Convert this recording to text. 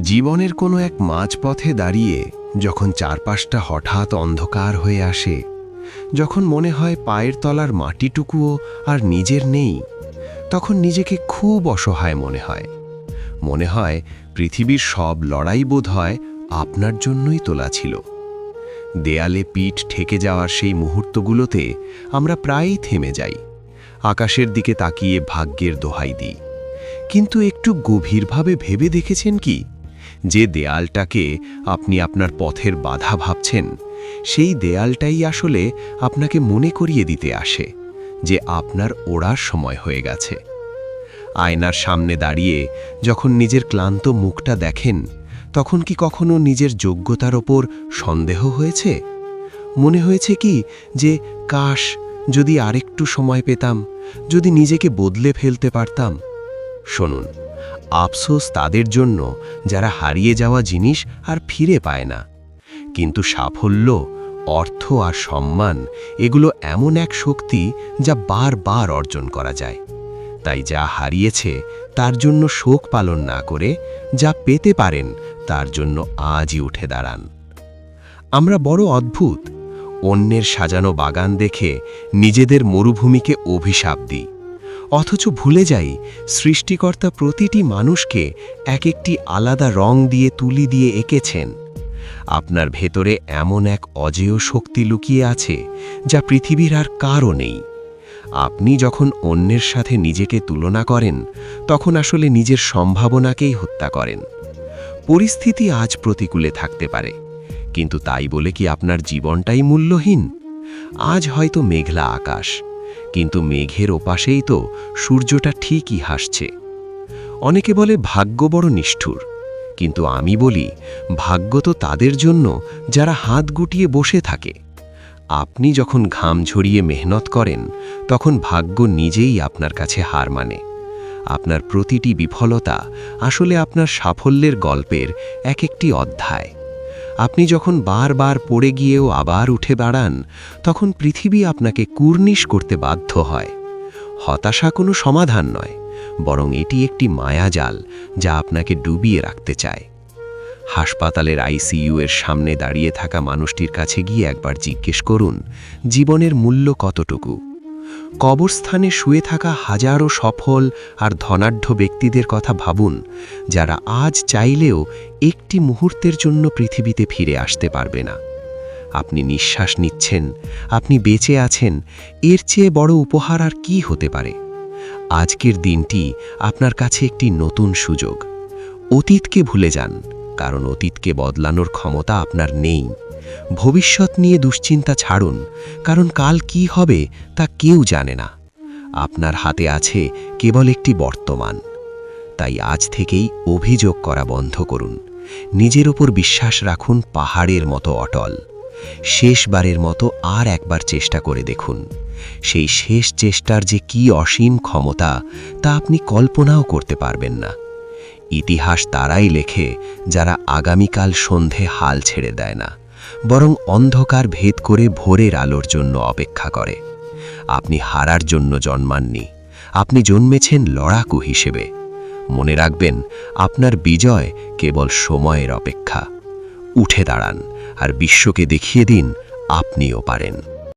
জীবনের কোনো এক মাঝপথে দাঁড়িয়ে যখন চারপাশটা হঠাৎ অন্ধকার হয়ে আসে, যখন মনে হয় পায়ের তলার মাটিটুকুও আর নিজের নেই, তখন নিজেকে খুব অসহায় মনে হয় পৃথিবীর সব লড়াই বোধ হয় আপনার জন্যই তোলা ছিল। দেয়ালে পিঠ ঠেকে যাওয়ার সেই মুহূর্তগুলোতে আমরা প্রায়ই থেমে যাই, আকাশের দিকে তাকিয়ে ভাগ্যের দোহাই দিই। কিন্তু একটু গভীরভাবে ভেবে দেখেছেন কি, যে দেয়ালটাকে আপনি আপনার পথের বাধা ভাবছেন, সেই দেয়ালটাই আসলে আপনাকে মনে করিয়ে দিতে আসে যে আপনার ওড়ার সময় হয়ে গেছে। আয়নার সামনে দাঁড়িয়ে যখন নিজের ক্লান্ত মুখটা দেখেন, তখন কি কখনো নিজের যোগ্যতার ওপর সন্দেহ হয়েছে? মনে হয়েছে কি যে কাশ যদি আরেকটু সময় পেতাম, যদি নিজেকে বদলে ফেলতে পারতাম? শুনুন, আফসোস তাদের জন্য যারা হারিয়ে যাওয়া জিনিস আর ফিরে পায় না। কিন্তু সাফল্য, অর্থ আর সম্মান এগুলো এমন এক শক্তি যা বারবার অর্জন করা যায়। তাই যা হারিয়েছে তার জন্য শোক পালন না করে যা পেতে পারেন তার জন্য আজই উঠে দাঁড়ান। আমরা বড় অদ্ভুত, অন্যের সাজানো বাগান দেখে নিজেদের মরুভূমিকে অভিশাপ দিই, অথচ ভুলে যাই সৃষ্টিকর্তা প্রতিটি মানুষকে এক একটি আলাদা রং দিয়ে তুলি দিয়ে এঁকেছেন। আপনার ভেতরে এমন এক অজেয় শক্তি লুকিয়ে আছে যা পৃথিবীর আর কারও নেই। আপনি যখন অন্যের সাথে নিজেকে তুলনা করেন, তখন আসলে নিজের সম্ভাবনাকেই হত্যা করেন। পরিস্থিতি আজ প্রতিকূলে থাকতে পারে, কিন্তু তাই বলে কি আপনার জীবনটাই মূল্যহীন? আজ হয়তো মেঘলা আকাশ, কিন্তু মেঘের ওপাশেই তো সূর্যটা ঠিকই হাসছে। অনেকে বলে ভাগ্য বড় নিষ্ঠুর, কিন্তু আমি বলি ভাগ্য তো তাদের জন্য যারা হাত গুটিয়ে বসে থাকে। আপনি যখন ঘাম ঝরিয়ে মেহনত করেন, তখন ভাগ্য নিজেই আপনার কাছে হার মানে। আপনার প্রতিটি বিফলতা আসলে আপনার সাফল্যের গল্পের এক একটি অধ্যায়। আপনি যখন বারবার পড়ে গিয়েও আবার উঠে দাঁড়ান, তখন পৃথিবী আপনাকে কুর্নিশ করতে বাধ্য হয়। হতাশা কোনো সমাধান নয়, বরং এটি একটি মায়াজাল যা আপনাকে ডুবিয়ে রাখতে চায়। হাসপাতালের আইসিইউ এর সামনে দাঁড়িয়ে থাকা মানুষটির কাছে গিয়ে একবার জিজ্ঞেস করুন, জীবনের মূল্য কতটুকু? কবরস্থানে শুয়ে থাকা হাজারো সফল আর ধনাঢ্য ব্যক্তিদের কথা ভাবুন, যারা আজ চাইলেও একটি মুহূর্তের জন্য পৃথিবীতে ফিরে আসতে পারবে না। আপনি নিঃশ্বাস নিচ্ছেন, আপনি বেঁচে আছেন, এর চেয়ে বড় উপহার আর কি হতে পারে? আজকের দিনটি আপনার কাছে একটি নতুন সুযোগ। অতীতকে ভুলে যান, কারণ অতীতকে বদলানোর ক্ষমতা আপনার নেই। ভবিষ্যৎ নিয়ে দুশ্চিন্তা ছাড়ুন, কারণ কাল কি হবে তা কেউ জানে না। আপনার হাতে আছে কেবল একটি বর্তমান। তাই আজ থেকেই অভিযোগ করা বন্ধ করুন। নিজের ওপর বিশ্বাস রাখুন পাহাড়ের মতো অটল। শেষবারের মতো আর একবার চেষ্টা করে দেখুন। সেই শেষ চেষ্টার যে কি অসীম ক্ষমতা, তা আপনি কল্পনাও করতে পারবেন না। ইতিহাস তারাই লেখে যারা আগামীকাল সন্ধে হাল ছেড়ে দেয় না, বরং অন্ধকার ভেদ করে ভোরের আলোর জন্য অপেক্ষা করে। আপনি হারার জন্য জন্মাননি, আপনি জন্মেছেন লড়াকু হিসেবে। মনে রাখবেন, আপনার বিজয় কেবল সময়ের অপেক্ষা। উঠে দাঁড়ান আর বিশ্বকে দেখিয়ে দিন আপনিও পারেন।